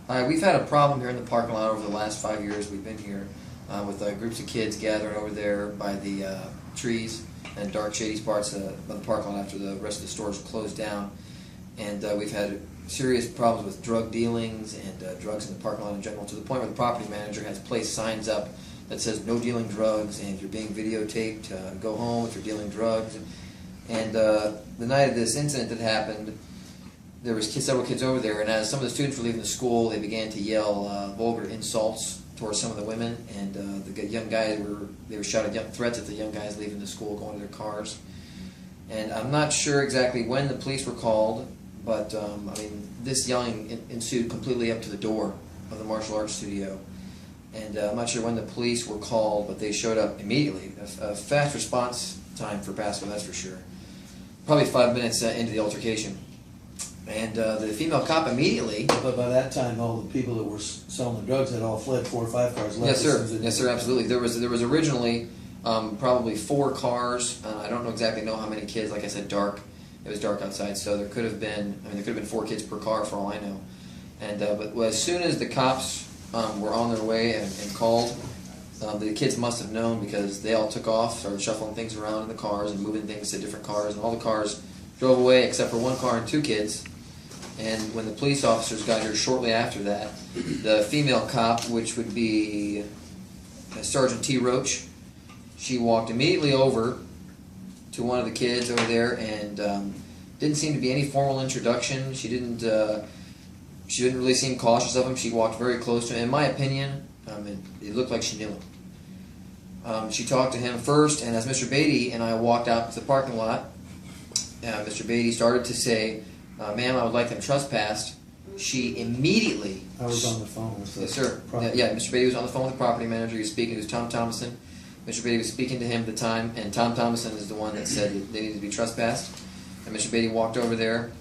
We've had a problem here in the parking lot over the last 5 years we've been here with groups of kids gathering over there by the trees and dark shady parts of the parking lot after the rest of the stores closed down. And we've had serious problems with drug dealings and drugs in the parking lot in general, to the point where the property manager has placed signs up that says no dealing drugs, and if you're being videotaped, go home if you're dealing drugs. And the night of this incident that happened, there was several kids over there, and as some of the students were leaving the school, they began to yell vulgar insults towards some of the women, and the young guys were shouting threats at the young guys leaving the school, going to their cars. And I'm not sure exactly when the police were called, but I mean, this yelling ensued completely up to the door of the martial arts studio. And I'm not sure when the police were called, but they showed up immediately. A fast response time for Pasco, that's for sure. Probably 5 minutes into the altercation. And the female cop immediately... But by that time, all the people that were selling the drugs had all fled. 4 or 5 cars left. Yes, sir. Yes, sir, absolutely. There was originally probably 4 cars. I don't exactly know how many kids. Like I said, dark. It was dark outside, so there could have been... there could have been 4 kids per car for all I know. And but as soon as the cops were on their way and called, the kids must have known, because they all took off, started shuffling things around in the cars and moving things to different cars, and all the cars drove away except for 1 car and 2 kids. And when the police officers got here shortly after that, the female cop, which would be Sergeant T. Roach, she walked immediately over to one of the kids over there, and didn't seem to be any formal introduction. She didn't really seem cautious of him. She walked very close to him. In my opinion, it looked like she knew him. She talked to him first, and as Mr. Beatty and I walked out to the parking lot, Mr. Beatty started to say, "Ma'am, I would like them trespassed." She immediately... I was on the phone with the... Yes, sir. Yeah, Mr. Beatty was on the phone with the property manager. He was speaking to Tom Thomason. Mr. Beatty was speaking to him at the time, and Tom Thomason is the one that said that they needed to be trespassed. And Mr. Beatty walked over there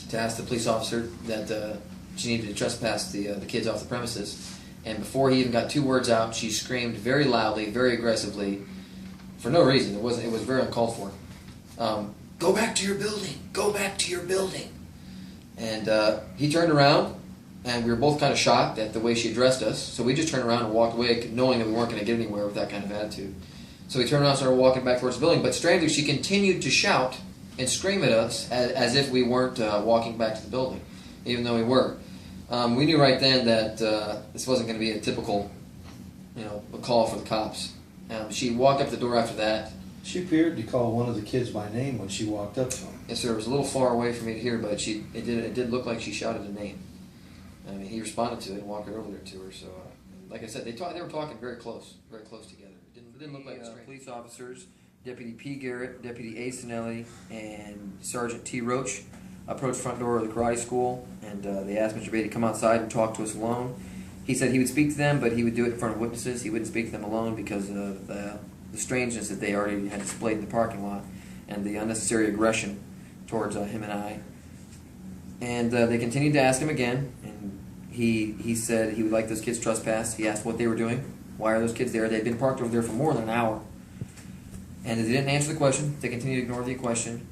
to ask the police officer that she needed to trespass the kids off the premises. And before he even got 2 words out, she screamed very loudly, very aggressively, for no reason. It was very uncalled for. "Go back to your building! Go back to your building!" And he turned around, and we were both kind of shocked at the way she addressed us. So we just turned around and walked away, knowing that we weren't going to get anywhere with that kind of attitude. So we turned around and started walking back towards the building. But strangely, she continued to shout and scream at us as if we weren't walking back to the building, even though we were. We knew right then that this wasn't going to be a typical, a call for the cops. She walked up the door after that. She appeared to call one of the kids by name when she walked up to him. Yes, sir. It was a little far away for me to hear, but it did look like she shouted a name. I mean, he responded to it and walked over there to her. So, like I said, they were talking very close together. It didn't look like police officers, Deputy P. Garrett, Deputy A. Sinelli, and Sergeant T. Roach approached the front door of the karate school, and they asked Mr. Beatty to come outside and talk to us alone. He said he would speak to them, but he would do it in front of witnesses. He wouldn't speak to them alone because of the strangeness that they already had displayed in the parking lot and the unnecessary aggression towards him and I. And they continued to ask him again, and he said he would like those kids trespassed. He asked what they were doing. Why are those kids there? They'd been parked over there for more than an hour. And they didn't answer the question. They continued to ignore the question.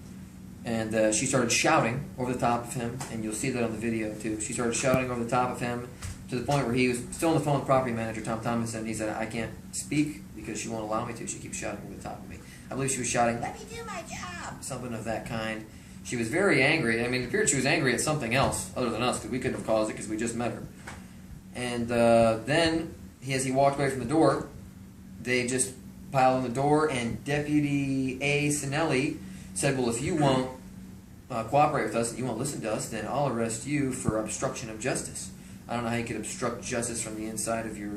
And she started shouting over the top of him, and you'll see that on the video too. She started shouting over the top of him to the point where he was still on the phone with property manager Tom Thomason. He said, "I can't speak because she won't allow me to. She keeps shouting over the top of me." I believe she was shouting, "Let me do my job," something of that kind. She was very angry. I mean, it appeared she was angry at something else other than us, because we couldn't have caused it because we just met her. And then, as he walked away from the door, they just piled on the door, and Deputy A. Sinelli said, "Well, if you won't cooperate with us and you won't listen to us, then I'll arrest you for obstruction of justice." I don't know how you could obstruct justice from the inside of your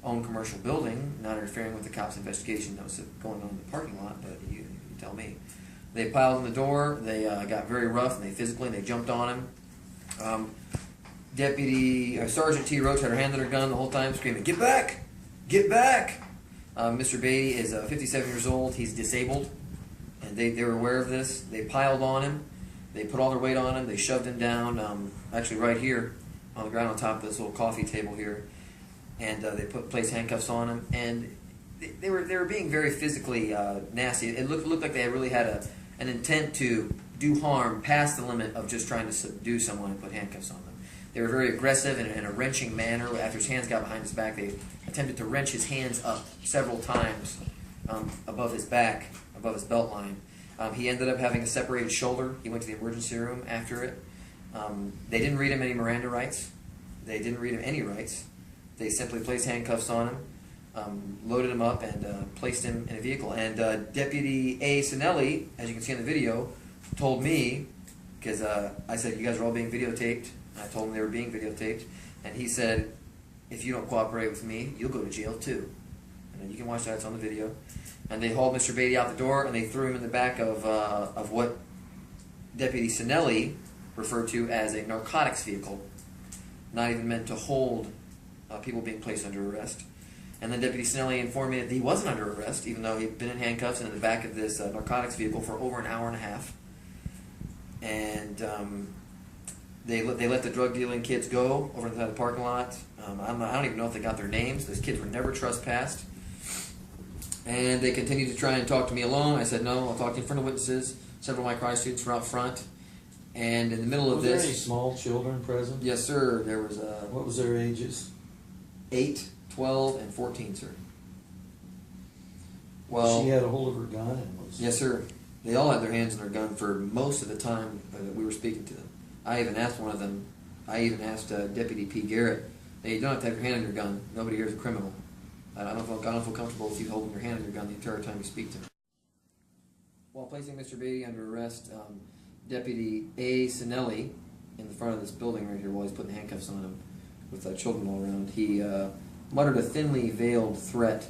own commercial building, not interfering with the cops' investigation that was going on in the parking lot, but you tell me. They piled on the door, they got very rough, and they jumped on him. Sergeant T. Roach had her hand on her gun the whole time, screaming, "Get back! Get back!" Mr. Beatty is 57 years old, he's disabled, and they were aware of this. They piled on him, they put all their weight on him, they shoved him down, actually right here, on the ground on top of this little coffee table here, and they placed handcuffs on him, and they were being very physically nasty. It looked like they really had an intent to do harm past the limit of just trying to subdue someone and put handcuffs on them. They were very aggressive in a wrenching manner. After his hands got behind his back, they attempted to wrench his hands up several times above his back, above his belt line. He ended up having a separated shoulder. He went to the emergency room after it. They didn't read him any Miranda rights. They didn't read him any rights. They simply placed handcuffs on him, loaded him up, and placed him in a vehicle. And Deputy A. Sinelli, as you can see in the video, told me, because I said, you guys are all being videotaped. And I told him they were being videotaped. And he said, if you don't cooperate with me, you'll go to jail too. And you can watch that, it's on the video. And they hauled Mr. Beatty out the door, and they threw him in the back of what Deputy Sinelli referred to as a narcotics vehicle, not even meant to hold people being placed under arrest. And then Deputy Sinelli informed me that he wasn't under arrest, even though he'd been in handcuffs and in the back of this narcotics vehicle for over an hour and a half. And they let the drug dealing kids go over inside the parking lot. I don't even know if they got their names. Those kids were never trespassed. And they continued to try and talk to me alone. I said, no, I'll talk to you in front of witnesses. Several of my crime students were out front. And in the middle of this... Was there any small children present? Yes, sir. There was... What was their ages? 8, 12, and 14, sir. Well, she had a hold of her gun and was... Yes, sir. They all had their hands on their gun for most of the time that we were speaking to them. I even asked one of them, Deputy P. Garrett, hey, you don't have to have your hand on your gun. Nobody here is a criminal. I don't feel comfortable with you holding your hand on your gun the entire time you speak to me. While placing Mr. Beatty under arrest, Deputy A. Sinelli, in the front of this building right here, while he's putting handcuffs on him with children all around, he muttered a thinly veiled threat,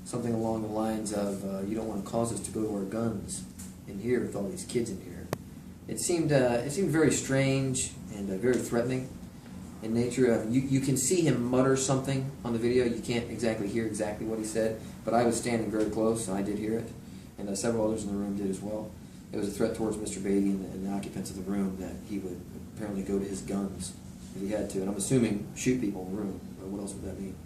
something along the lines of, you don't want to cause us to go to our guns in here with all these kids in here. It seemed very strange and very threatening in nature. You can see him mutter something on the video. You can't exactly hear exactly what he said, but I was standing very close, and I did hear it, and several others in the room did as well. It was a threat towards Mr. Beatty and the occupants of the room that he would apparently go to his guns if he had to, and I'm assuming shoot people in the room. But what else would that mean?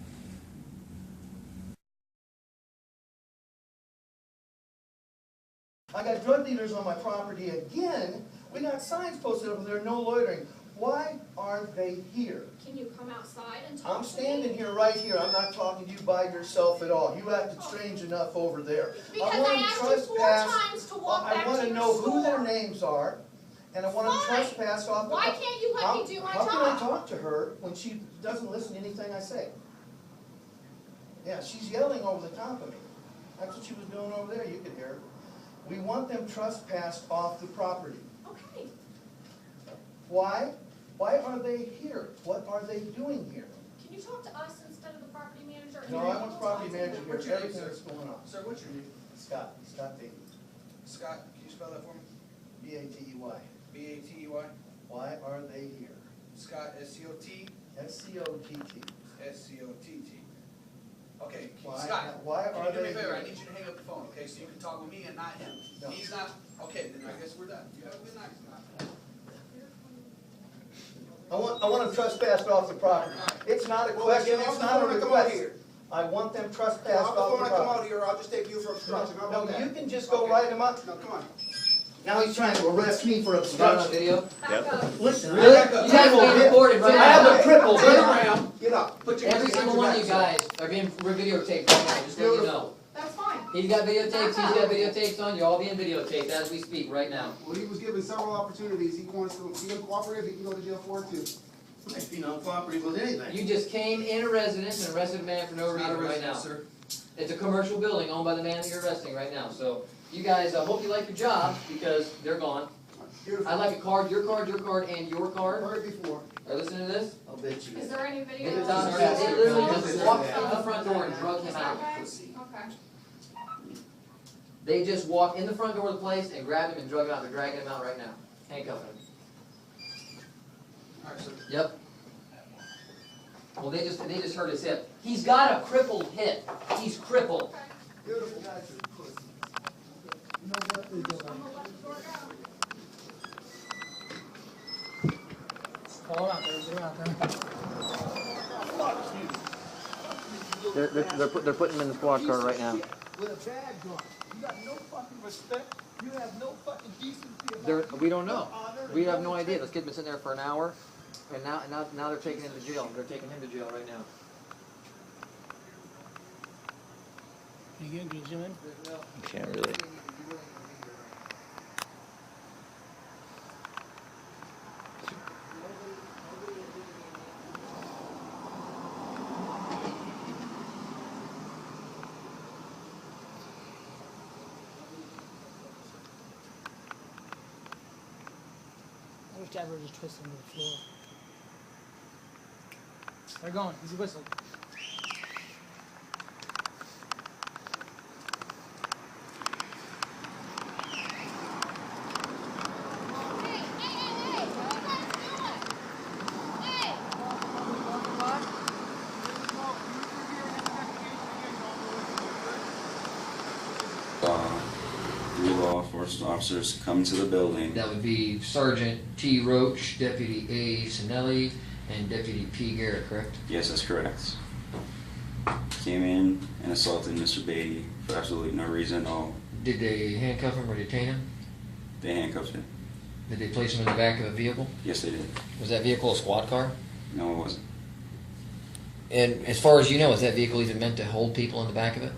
I got drug dealers on my property again. We got signs posted over there, no loitering. Why aren't they here? Can you come outside and talk I'm to standing me? here right here. I'm not talking to you by yourself at all. You acted strange enough over there. Because I asked you 4 times to walk back to your store. I want to know who their names are, and I want to trespass off the... Why can't you let me do my job? How can I talk to her when she doesn't listen to anything I say? Yeah, she's yelling over the top of me. That's what she was doing over there. You could hear her. We want them trespassed off the property. Okay. Why? Why are they here? What are they doing here? Can you talk to us instead of the property manager? No, I want the property manager here. What's your name, Everything sir? that's going on. Sir, what's your name? Scott Beatty. Scott, can you spell that for me? B-A-T-E-Y. B-A-T-E-Y? Why are they here? Scott, S-C-O-T? S-C-O-T-T. S-C-O-T-T. Okay, Why- Scott, why can are you do me they a favor? here? I need you to hang up the phone, okay? So you can talk with me and not him. No. He's not, okay, then I guess we're done. You have a good night, Scott. I want them trespassed off the property. It's not a Well, question, get off it's the not a phone and come out request. here. I want them Get trespassed off the off phone the and come out property. here, or I'll just take you for obstruction. How No, about that? you can just go Okay. write them up. No, come on. Now he's trying to arrest me for You got it on obstruction. video? Back up. Listen, Really? I have a You guys crippled being hip. recorded right I have now. a crippled Turn hip. around, get up, put your Every hands single behind one your of you back, guys are being videotaped right now, just let you know. That's fine. He's got videotapes, he's got videotapes on, you're all being videotaped as we speak right now. Well, he was given several opportunities. He wants to, if he can cooperate, he can go to jail for it too. If you don't cooperate with anything. You just came in a residence and arrested a man for no reason right now. Sir. It's a commercial building owned by the man that you're arresting right now, so you guys, I hope you like your job, because they're gone. Beautiful. I'd like a card, your card, your card, and your I've card. heard it before. Are you listening to this? I'll bet you. Is there any video? They of literally this? just walked in the front door and drug him out. Okay. They just walked in the front door of the place and grabbed him and drug him out. They're dragging him out right now. Handcuffing him. All right, sir. Yep. Well, they just hurt his hip. He's got a crippled hip. He's crippled. Beautiful. I'm gonna let the door go. Call him out there, get him out there. They're putting him in the squad car right now. With a bag on. You got no fucking respect. You have no fucking decency about We don't know. honor. We have no idea. This kid's been sitting there for an hour. And now they're taking him to jail. They're taking him to jail right now. You can zoom in? You can't really. I wish Dad would just twist him to the floor. They're going. Easy whistle. Three law enforcement officers come to the building. That would be Sergeant T. Roach, Deputy A. Sinelli, and Deputy P. Garrett, correct? Yes, that's correct. Came in and assaulted Mr. Beatty for absolutely no reason at all. Did they handcuff him or detain him? They handcuffed him. Did they place him in the back of a vehicle? Yes, they did. Was that vehicle a squad car? No, it wasn't. And as far as you know, is that vehicle even meant to hold people in the back of it?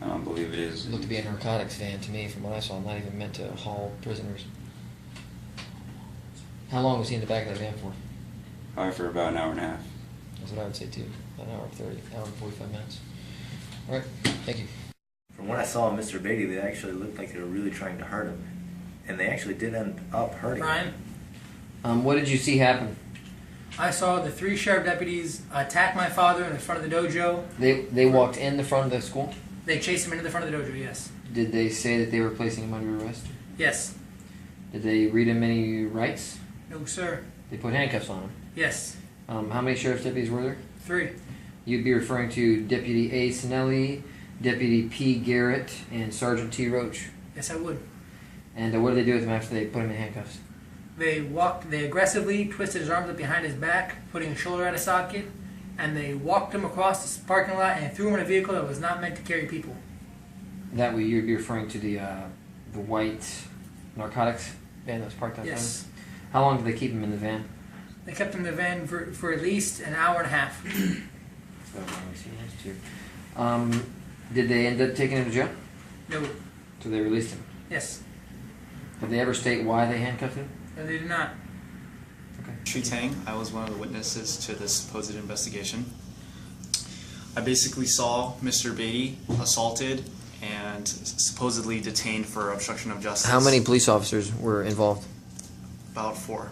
I don't believe it is. It looked to be a narcotics van to me from what I saw, not even meant to haul prisoners. How long was he in the back of that van for? Probably for about an hour and a half. That's what I would say too. About an hour 30, hour and 45 minutes. All right, thank you. From what I saw of Mr. Beatty, they actually looked like they were really trying to hurt him. And they actually did end up hurting him. Brian, What did you see happen? I saw the 3 sheriff deputies attack my father in the front of the dojo. They walked in the front of the school? They chased him into the front of the dojo, yes. Did they say that they were placing him under arrest? Yes. Did they read him any rights? No, sir. They put handcuffs on him. Yes. How many sheriff's deputies were there? 3. You'd be referring to Deputy A. Sinelli, Deputy P. Garrett, and Sergeant T. Roach. Yes, I would. And what did they do with him after they put him in handcuffs? They aggressively twisted his arms up behind his back, putting his shoulder at a socket, and they walked him across this parking lot and threw him in a vehicle that was not meant to carry people. That way you'd be referring to the white narcotics van that was parked outside? Yes. How long did they keep him in the van? They kept him in the van for at least an hour and a half. Did they end up taking him to jail? No. So they released him? Yes. Did they ever state why they handcuffed him? No, they did not. Okay. Shui Tang. I was one of the witnesses to this supposed investigation. I basically saw Mr. Beatty assaulted and supposedly detained for obstruction of justice. How many police officers were involved? About 4.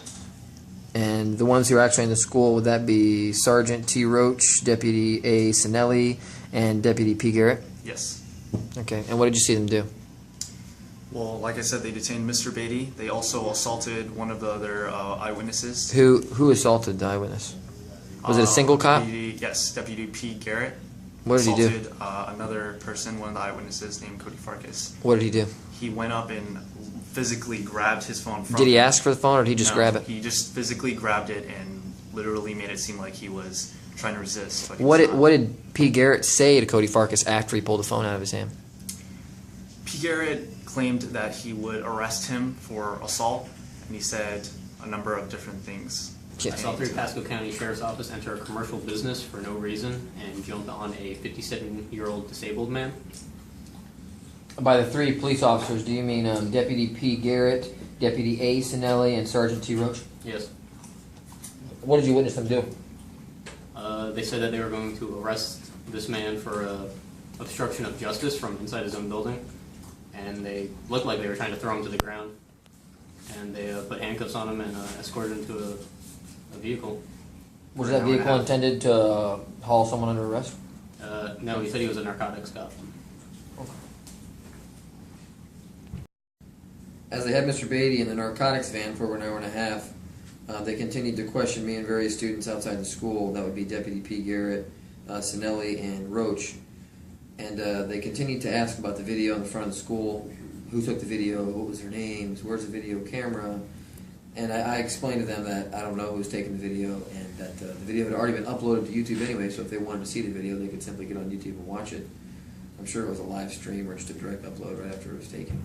And the ones who were actually in the school, would that be Sergeant T. Roach, Deputy A. Sinelli, and Deputy P. Garrett? Yes. Okay. And what did you see them do? Well, like I said, they detained Mr. Beatty. They also assaulted one of the other eyewitnesses. Who assaulted the eyewitness? Was it a single cop? Yes, Deputy P. Garrett. What did he do? Assaulted another person, one of the eyewitnesses, named Cody Farkas. What did he do? He went up and physically grabbed his phone from Did he him. ask for the phone, or did he just No, grab it? He just physically grabbed it and literally made it seem like he was trying to resist. But he What was did not. What did P. Garrett say to Cody Farkas after he pulled the phone out of his hand? P. Garrett claimed that he would arrest him for assault, and he said a number of different things. Yeah. I saw 3 Pasco County Sheriff's Office enter a commercial business for no reason and jump on a 57-year-old disabled man. By the 3 police officers, do you mean Deputy P. Garrett, Deputy A. Sinelli, and Sergeant T. Roach? Yes. What did you witness them do? They said that they were going to arrest this man for obstruction of justice from inside his own building, and they looked like they were trying to throw him to the ground. And they put handcuffs on him and escorted him to a vehicle. Was that vehicle intended to haul someone under arrest? No, he said he was a narcotics cop. As they had Mr. Beatty in the narcotics van for over an hour and a half, they continued to question me and various students outside the school. That would be Deputy P. Garrett, Sinelli, and Roach. And they continued to ask about the video in the front of the school. Who took the video? What was their names? Where's the video camera? And I explained to them that I don't know who was taking the video, and that the video had already been uploaded to YouTube anyway, so if they wanted to see the video, they could simply get on YouTube and watch it. I'm sure it was a live stream or just a direct upload right after it was taken.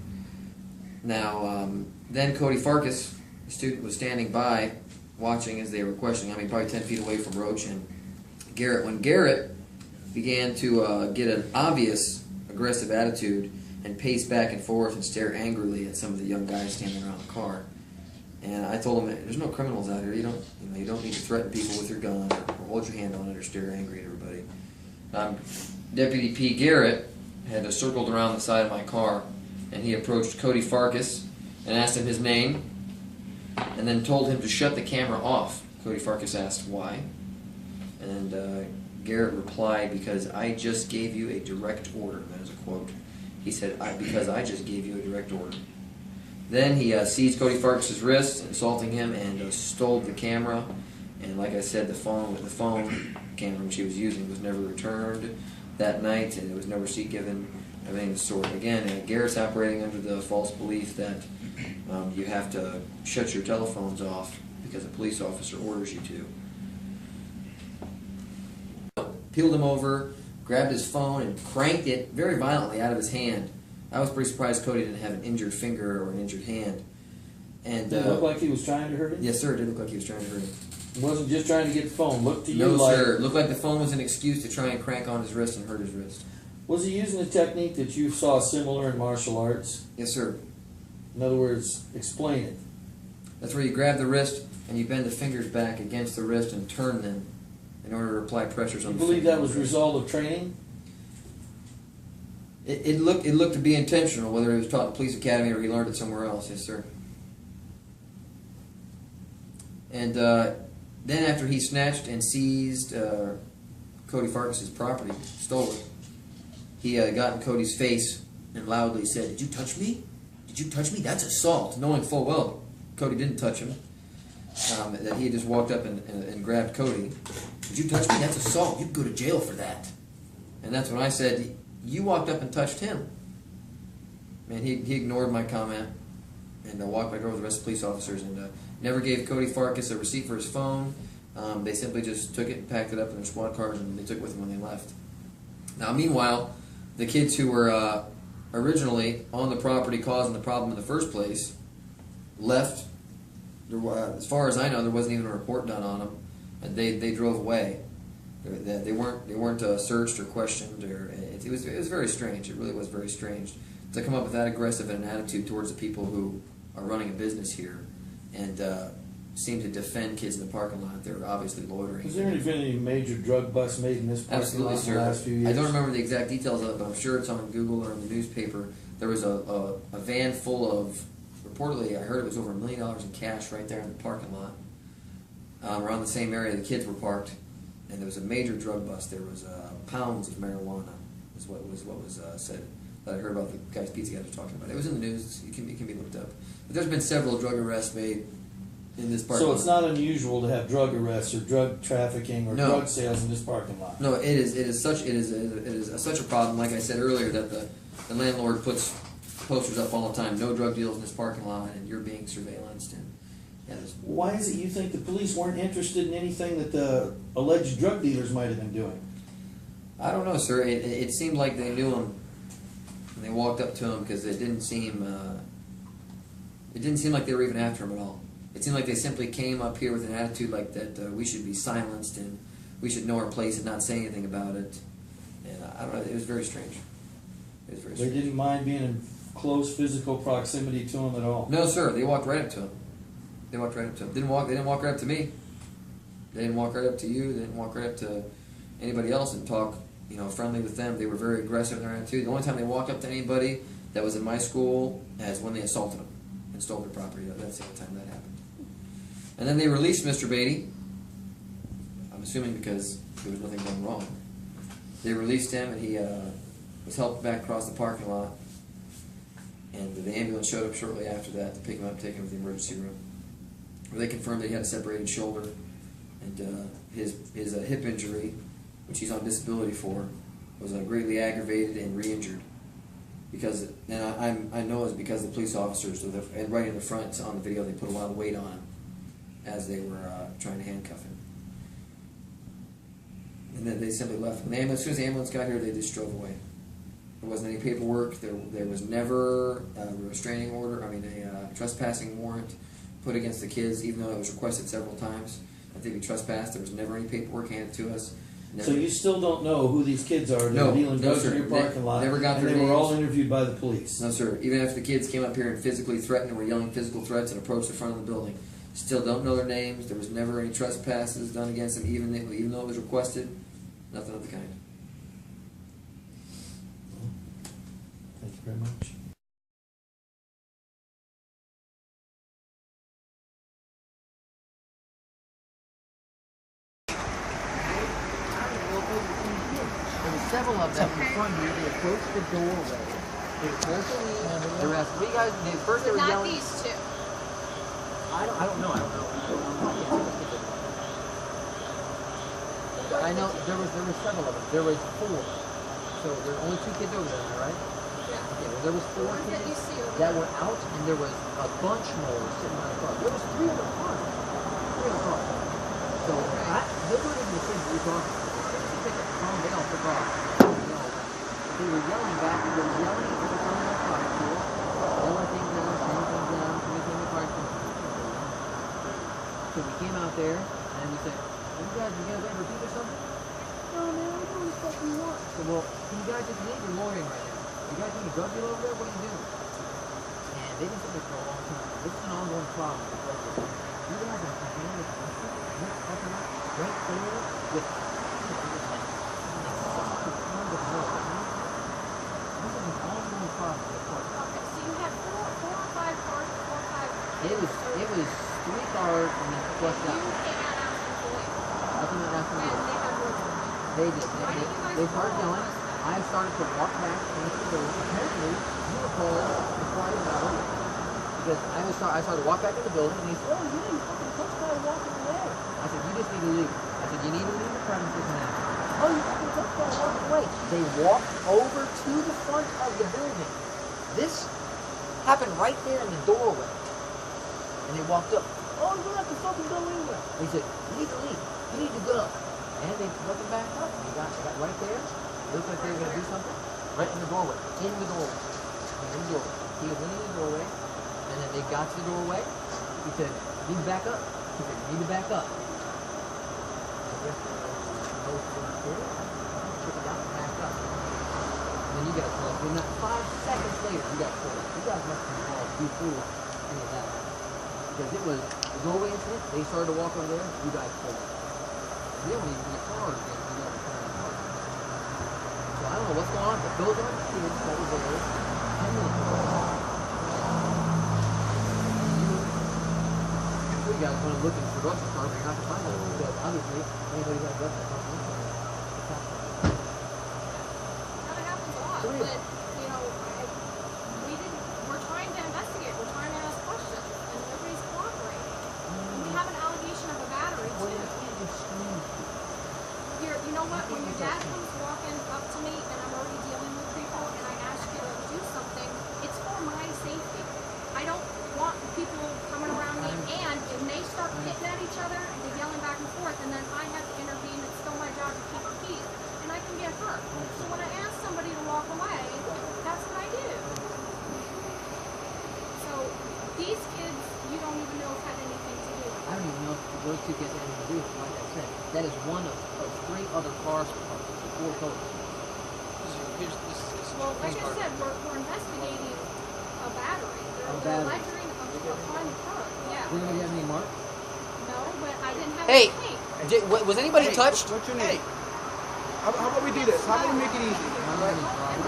Now, then Cody Farkas, the student, was standing by watching as they were questioning. I mean, probably 10 feet away from Roach and Garrett. When Garrett began to get an obvious aggressive attitude and pace back and forth and stare angrily at some of the young guys standing around the car. And I told him, there's no criminals out here. You don't need to threaten people with your gun or hold your hand on it or stare angry at everybody. Deputy P. Garrett had circled around the side of my car, and he approached Cody Farkas and asked him his name, and then told him to shut the camera off. Cody Farkas asked why, and Garrett replied, because I just gave you a direct order. That is a quote. He said, because I just gave you a direct order. Then he seized Cody Farkas' wrist, insulting him, and stole the camera. And like I said, the phone camera which he was using was never returned that night, and it was never given of any sort. Again, Garrett's operating under the false belief that you have to shut your telephones off because a police officer orders you to. Peeled him over, grabbed his phone, and cranked it very violently out of his hand. I was pretty surprised Cody didn't have an injured finger or an injured hand. And Did it look like he was trying to hurt him? Yes, sir. It did look like he was trying to hurt him. He wasn't just trying to get the phone. Looked to you No, like... sir. It looked like the phone was an excuse to try and crank on his wrist and hurt his wrist. Was he using a technique that you saw similar in martial arts? Yes, sir. In other words, explain it. That's where you grab the wrist and you bend the fingers back against the wrist and turn them in order to apply pressures on You the believe finger. that was a result of training? It looked to be intentional, whether it was taught in the police academy or he learned it somewhere else. Yes, sir. And then after he snatched and seized Cody Farkas' property, stole it, he got in Cody's face and loudly said, "Did you touch me? Did you touch me? That's assault," knowing full well Cody didn't touch him. That he just walked up and grabbed Cody. "Did you touch me? That's assault. You'd go to jail for that." And that's when I said, "You walked up and touched him." Man, he ignored my comment and walked back over with the rest of the police officers and never gave Cody Farkas a receipt for his phone. They simply just took it and packed it up in their squad cars and they took it with them when they left. Now, meanwhile, the kids who were originally on the property causing the problem in the first place left. As far as I know, there wasn't even a report done on them, and they drove away. They weren't searched or questioned, or it was very strange. It really was very strange to come up with that aggressive an attitude towards the people who are running a business here, and seem to defend kids in the parking lot. They're obviously loitering. Has there been any major drug busts made in this parking lot in the last few years? I don't remember the exact details of it, but I'm sure it's on Google or in the newspaper. There was a van full of, reportedly, I heard it was over $1 million in cash right there in the parking lot. Around the same area the kids were parked, and there was a major drug bust. There was pounds of marijuana, is what was said. That I heard about the guys, pizza guys were talking about. It was in the news. It can be looked up. But there's been several drug arrests made in this parking lot. So it's not unusual to have drug arrests or drug trafficking or drug sales in this parking lot. No, it is such a problem. Like I said earlier, that the landlord puts posters up all the time. No drug deals in this parking lot, and you're being surveillanced. And why is it you think the police weren't interested in anything that the alleged drug dealers might have been doing? I don't know, sir. It seemed like they knew him, and they walked up to him because it didn't seem like they were even after him at all. It seemed like they simply came up here with an attitude like that we should be silenced and we should know our place and not say anything about it. And I don't know. It was very strange. They didn't mind being in close physical proximity to him at all? No, sir. They walked right up to him. They walked right up to him. They didn't walk right up to me. They didn't walk right up to you. They didn't walk right up to anybody else and talk, friendly with them. They were very aggressive in their attitude. The only time they walked up to anybody that was in my school is when they assaulted them and stole their property. That's the only time that happened. And then they released Mr. Beatty. I'm assuming because there was nothing going wrong. They released him, and he was helped back across the parking lot. And the ambulance showed up shortly after that to pick him up, take him to the emergency room. Where they confirmed that he had a separated shoulder, and his hip injury, which he's on disability for, was greatly aggravated and re-injured. I know it's because the police officers, and right in the front on the video, they put a lot of weight on him as they were trying to handcuff him. And then they simply left. As soon as the ambulance got here, they just drove away. There wasn't any paperwork. There was never a restraining order. A trespassing warrant put against the kids, even though it was requested several times. I think we trespassed. There was never any paperwork handed to us. Never. So you still don't know who these kids are that No, are dealing no, drugs sir. in your parking lot? Never got and their they were all names. interviewed by the police. No, sir. Even if the kids came up here and physically threatened and were yelling physical threats and approached the front of the building, still don't know their names. There was never any trespasses done against them, even though it was requested. Nothing of the kind. Thank you very much. There were several of them in front of you. They approached the doorway. They were supposed to leave. They were asking, "What you guys?" First they were Not yelling. these two. I don't know. I know there was several of them. There was 4. So there were only 2 kids over there, am I right? Yeah. Okay, well there was 4 Ones that you kids see over that there. were out, and there was a bunch more sitting on the car. There was 3 in the car. 3 in the car. So they weren't even the kids we were talking to. They all took off. They were yelling back. They were yelling at the front of the car. Yelling things down, saying things down, committing the car. So we came out there and we said, "You guys, you guys ever repeat or something?" "No, man, we're doing the stuff we want." I said, "Well, can you guys just leave? You're loitering right now. You guys need a drug dealer over there? What are you doing?" And they've been sitting there for a long time. This is an ongoing problem with drug dealers. You guys are behind the country, right there with It was 3 cars and then flushed out. I couldn't ask them to They did. They started yelling. I started to walk back into the building. Apparently, you were called before I got over. Because I started to walk back in the building and he said, "Oh, yeah, you fucking touch guy walking away." I said, "You just need to leave." I said, "You need to leave the premises now." "Oh, you fucking touch guy walking away." They walked over to the front of the building. This happened right there in the doorway. And they walked up. "Oh, you don't have to fucking go anywhere." They said, "You need to leave. You need to go." And they let them back up. They got right there. It looked like they were going to do something. Right in the doorway. In the doorway. In the doorway. He was in the doorway. And then they got to the doorway. He said, "You need to back up." He said, "You need to back up." I guess no further here. Took it out and backed up. And then you got pulled. And then 5 seconds later, you got pulled. You guys must have been involved before any of that. Because it was a doorway incident. They started to walk over there. You guys pulled. We don't even get cars yet. We got to turn the car. So I don't know what's going on, but those are the kids that were there. You guys want to look in the production car, but you're not going to find them. Because obviously, anybody got a gun in the car. That happens a lot, but, you know, we're trying to investigate, we're trying to ask questions, and nobody's cooperating. And we have an allegation of a battery, too. Here, you know what, when your dad comes walking up to me, and I'm already dealing with people, and I ask you to do something, it's for my safety. I don't want people coming around me, and if they start hitting at each other, and they're yelling back and forth, and then I have to intervene, it's still my job to keep the peace, and I can get hurt. So when I ask somebody to walk away, that's what I do. So these kids, you don't even know if had anything to do with it. I don't even know if those 2 kids had anything to do with it. Like I said, that is one of 3 other cars for 4 total. Well, like I said, we're investigating a battery. They're alleging a crime occurred. Yeah. Did anybody have any marks? No, but I didn't have Hey, any paint. was anybody touched? What's your name? How about we do this? How about we make it easy? Right?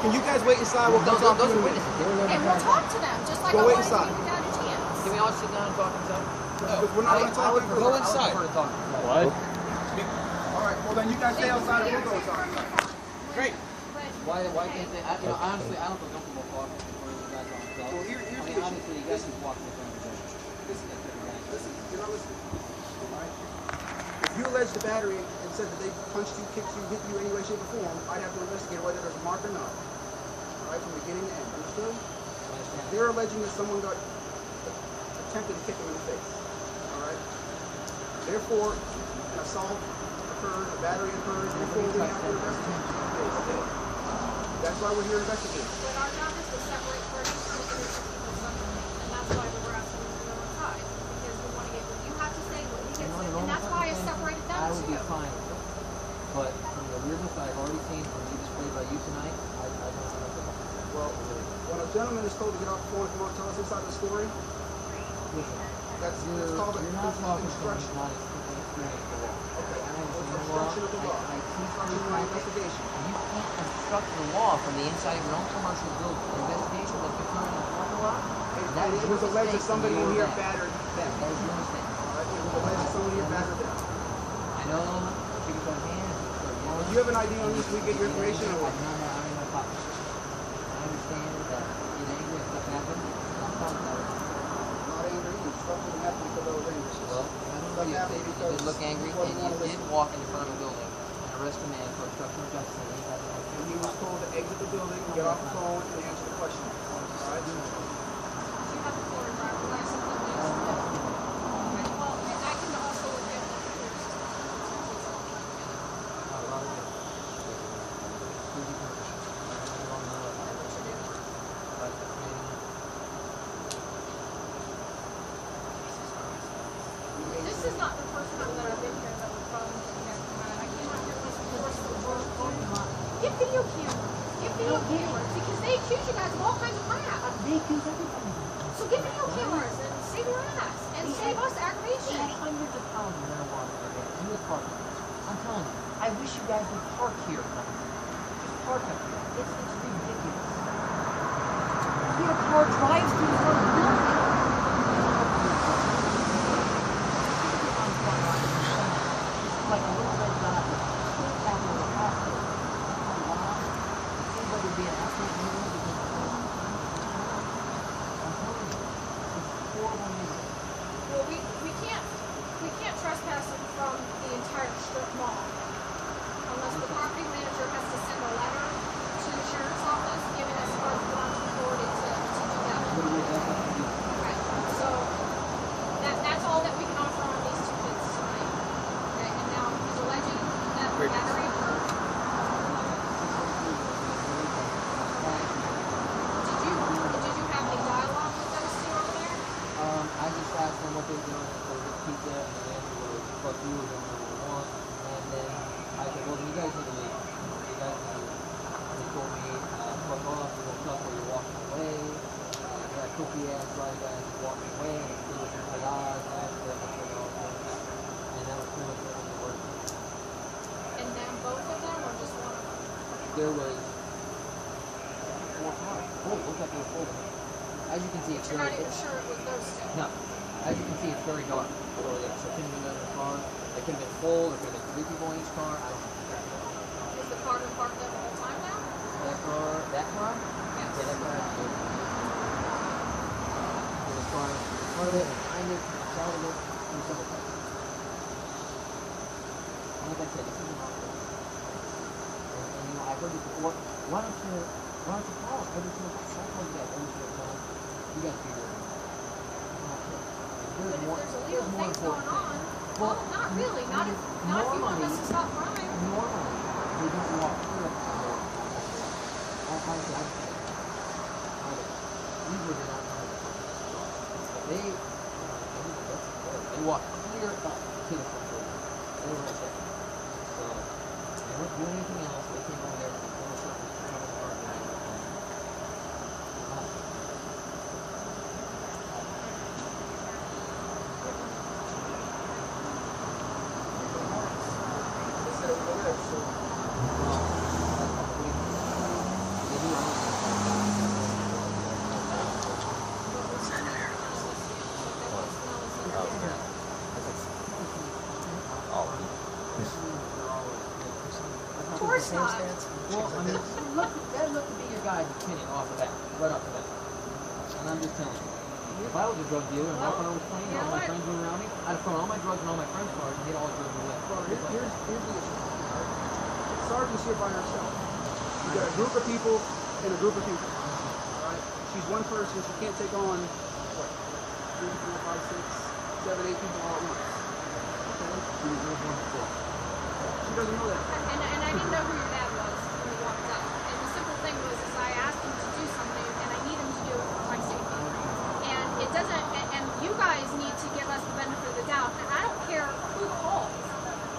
Can you guys wait inside? We'll come talk to Those you are in a minute. witnesses. And we'll talk to them, just like Go I wait wanted to inside. give you guys a chance. Can we all sit down and talk inside? We're not going to talk. Go inside. I would prefer to talk. What? All right. Well, then you guys stay outside and we'll go inside. Great. Why can't they? Honestly, I don't feel comfortable talking in front of you guys on myself. Well, here's I the mean, issue. obviously, you guys can walk in front of the judge. Listen, you're not listening. All right? If you allege the battery and said that they punched you, kicked you, hit you any way, shape, or form, I'd have to investigate whether there's a mark or not. All right, from beginning to end. Understood? They're alleging that someone attempted to kick them in the face. All right? Therefore, an assault occurred, a battery occurred, therefore we have to investigate. That's why we're here investigating. But our job is to separate parties from the and that's why we're asking them to go inside. Because I would be fine with it. But from the weirdness that I've already seen from you displayed by you tonight, I don't think that's okay. Well, when a gentleman is told to get off the phone and come out and tell us his side of the story, Listen, that's you're called not talking to someone instruction. who's not experienced in the law. Okay, I understand the law. obstruction of the law. I teach Obstruction of you investigation. You can't obstruct the law from the inside of your own commercial building. The investigation that's occurring in the parking lot, that It was alleged that somebody in here battered them. That is your mistake. It was alleged that somebody here battered them. I know, chicken got hands. Do you have an idea on this? We get your information or what? No, I'm in my pocket. I understand that you're angry and stuff happened. I'm talking about it. I'm not angry. Stuff didn't happen because I was angry. Well, I don't know if you did look angry, and you did walk in front of a building and arrest a man for obstruction of justice. And he was told to exit the building, get off the phone, and answer the question. All right? You have the floor, driver license, and you well, and I can also look at This is not the first time that I've been here that was problems here. I came out here once before, so the world parking lot. Get video cameras. Get video cameras because they accuse you guys of all kinds of crap. They accuse everybody. So get video cameras and save your ass and save us aggravation. They had hundreds of pounds of marijuana in the parking lot. I'm telling you, I wish you guys would park here. Just park up here. It's ridiculous. Your car drives through the front of the building. Like a little red dot after the hospital. Oh, wow. It seems like it'd be an absolute miracle because I'm telling you, it's horrible news. Well, we can't trespass them from the entire strip mall unless the property manager has to send a letter to the sheriff's office giving us carte blanche authority to do that. Okay, so that's all that we can offer on these two kids tonight. Okay, and now he's alleging that battery occurred. Did you have a dialogue with those two over there? I just asked them what they were doing for the pizza, and the answer was, fuck you, we don't know what we want. And then I said, well, you guys need to leave. You guys need to leave. And they told me, fuck off, you won't stop while you're walking away. That cookie ass right guy is walking away, and they were like, ah, that's the and that was pretty much the end of the word. And then both of them, or just one of them? There was 4 cars. Oh, it looked like there was 4. As you can see, it's You're not very... even sure it was those two? No. As you can see, it's very dark. So it couldn't have been another car. It could have been full. There could have been 3 people in each car. I don't know. Is the car been parked there the whole time now? That car? Yes. Yeah, that car absolutely. There was cars in front of it, behind it, to the side of it, and several cars. And like I said, this is an awful. And you know, I've heard this before. Why don't you call us every single time? I told you that every single time. You guys figure it out. But if there's illegal things going on, Well, not really. Not if you want us to stop crime. Normally, they don't walk through it. Usually they're not trying to. They walk clear up to the front door. They were right there. So they weren't doing anything else. They came over there for the circus to come apart. Of course not. Well, I mean, that looked to be your guy's opinion off of that, right off of that. And I'm just telling you, if I was a drug dealer and my car was clean and all my friends were around me, I'd have thrown all my drugs in all my friends' cars and hit all the drugs away. Here's the issue. Sergeant's here by herself. You got a group of people and a group of people. Alright? She's one person, she can't take on, what, 3, 4, 5, 6, 7, 8 people all at once. She doesn't know that. And I didn't know who your dad was when he walked up. And the simple thing was is I asked him to do something and I need him to do it for my safety. And it doesn't, and you guys need to give us the benefit of the doubt. And I don't care who calls,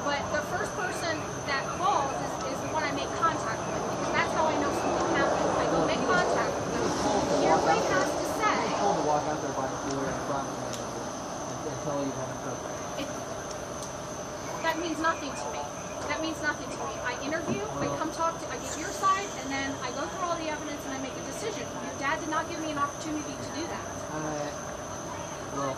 But the first person that calls is the one I make contact with, because that's how I know something happened. I go make contact with them, hear what he has to say. I was told to walk out there by the door and front and tell you when it's okay. That means nothing to me. That means nothing to me. I interview, I come talk to, I get your side, and then I go through all the evidence and I make a decision. Your dad did not give me an opportunity to do that. Well,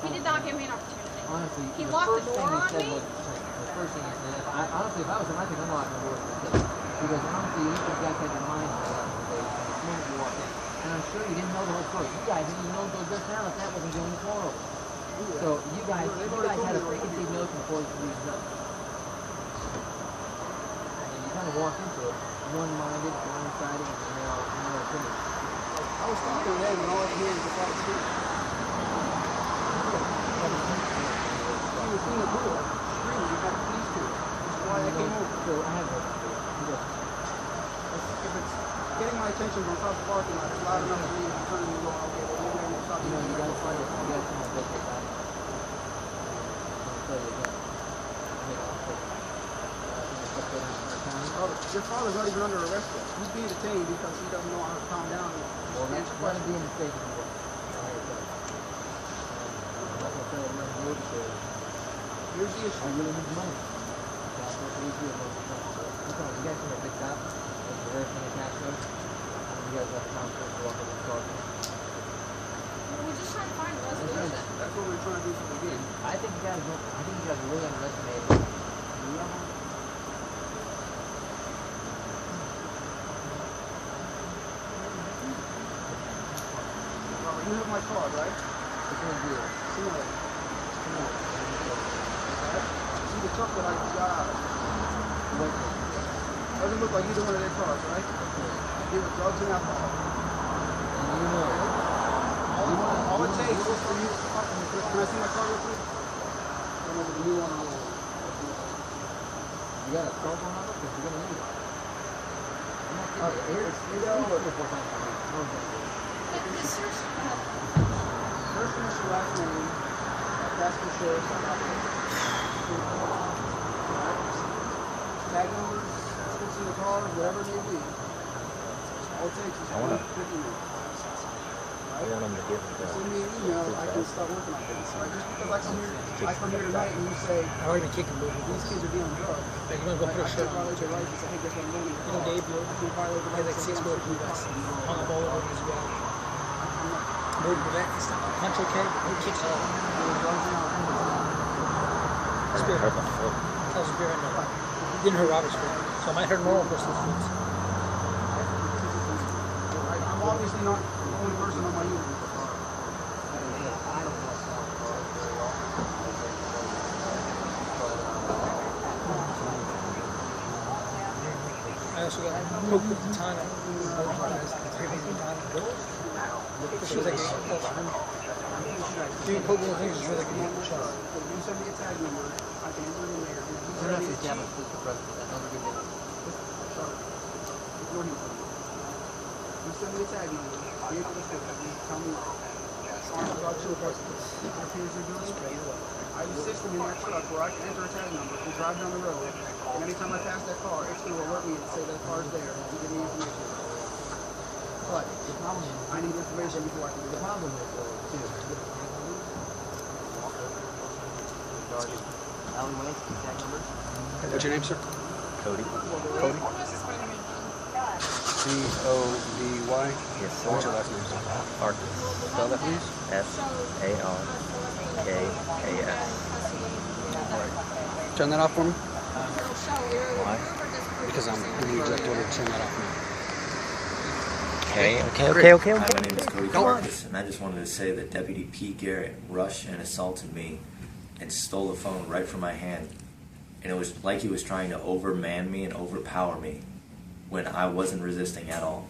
He did not give me an opportunity. honestly, He locked the door on me. The first thing he said, honestly, if I was him, I think I'm locking the door for this. Because honestly, you guys had your mind made up the moment you walked in. And I'm sure you didn't know the whole story. You guys didn't even know until just now that that wasn't going forward. So you guys had a preconceived notion before you reached up. And you kind of walked into it one-minded, one-sided, and now it's finished. I was talking to them and all I could hear was the fight speak. He was in the door, screaming, you got the police to it. That's why I came over. So I have a If it's getting my attention from across the parking lot, it's loud enough for me to turn and go, okay, well, maybe I'm stop. you guys find it, you guys can look at that. Your father's not even under arrest yet. He's being detained because he doesn't know how to calm down. Well, that's one of the mistakes you do. Here's the issue. I really need money. That's what we do. You guys can pick that. That's the rare thing in cash flow. You guys have time to walk over the car. We're just trying to find a resolution. That's what we're trying to do from the beginning. I think you guys are really underestimated. Robert, you have my card, right? It's going to be a Similar. See the truck that I got out of? Doesn't look like either one of their cars, right? They were drugs and alcohol. And you know it. All it takes is for you. Can I see my car real quick? I don't know if the new one or the old one. You got a cell phone number? Because you're going to need it. Here's 3 or 4 times a week. First initial last name, that's for sure. Tag numbers, what's in the car, whatever it may be. All it takes is 50 minutes. I want them to get Send me an email, I can start working on things. Right? Just because I come here tonight and you say, I already kicked him, dude. these kids are dealing drugs. Like, you want to go put a shirt I on? violate your rights and say, hey, guess what I'm doing? You know Dave, bro? I can violate the He had rights. like 6 gold blue vests. Hung up all over his wall. Murdered the vet. It's not a punch, okay? He kicks all. Spear. That was a spear right now. Didn't hurt Robert's foot. So I might hurt normal person's foot. I'm obviously not the only person on my unit with the car. I also got poked with the katana. It feels like being poked with the things is really like a needle shot. You send me a tag number, I can enter it in there. You're not established with the president. That's never good news. Ignore him for me. You send me a tag number, vehicle description, tell me about your purpose. My peers are doing it. I have a system in that truck where I can enter a tag number and drive down the road, and anytime I pass that car, it's going to alert me and say that car's there and give me information. But The problem is, I need information before I can do the that. problem is, too. Alleyway, exact number. What's your name, sir? Cody. Cody. C-O-D-Y? Yes, sir. What's your last name, sir? Arcus. Spell that, please. S-A-R-K-A-S. Turn that off for me. Why? Because I'm in the exec order to turn that off for me. Okay. My name is Cody Arcus, and I just wanted to say that Deputy Pete Garrett rushed and assaulted me and stole the phone right from my hand. And it was like he was trying to overman me and overpower me when I wasn't resisting at all.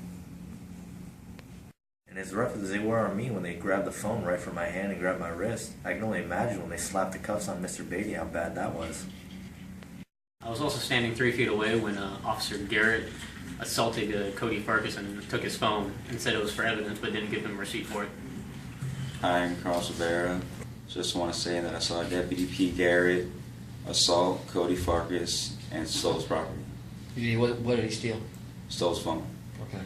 And as rough as they were on me when they grabbed the phone right from my hand and grabbed my wrist, I can only imagine when they slapped the cuffs on Mr. Beatty how bad that was. I was also standing 3 feet away when Officer Garrett assaulted Cody Farkas and took his phone and said it was for evidence but didn't give him a receipt for it. I'm Carl Sabera. Just want to say that I saw Deputy P. Garrett assault Cody Farkas, and stole his property. What did he steal? Stole his phone. Okay.